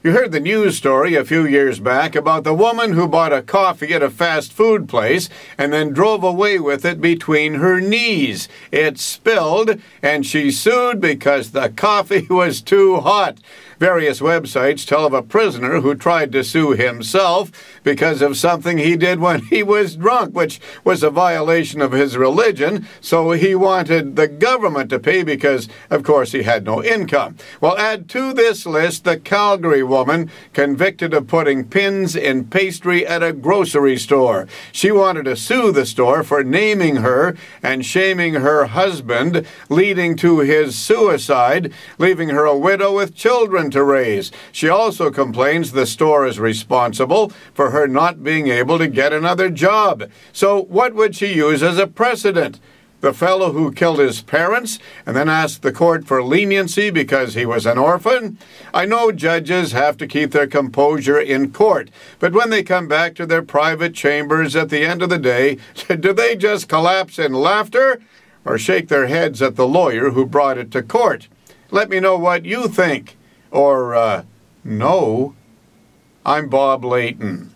You heard the news story a few years back about the woman who bought a coffee at a fast food place and then drove away with it between her knees. It spilled, and she sued because the coffee was too hot. Various websites tell of a prisoner who tried to sue himself because of something he did when he was drunk, which was a violation of his religion, so he wanted the government to pay because, of course, he had no income. Well, add to this list the Calgary woman convicted of putting pins in pastry at a grocery store. She wanted to sue the store for naming her and shaming her husband, leading to his suicide, leaving her a widow with children to raise. She also complains the store is responsible for her not being able to get another job. So what would she use as a precedent? The fellow who killed his parents and then asked the court for leniency because he was an orphan? I know judges have to keep their composure in court, but when they come back to their private chambers at the end of the day, do they just collapse in laughter or shake their heads at the lawyer who brought it to court? Let me know what you think. Or, no. I'm Bob Layton.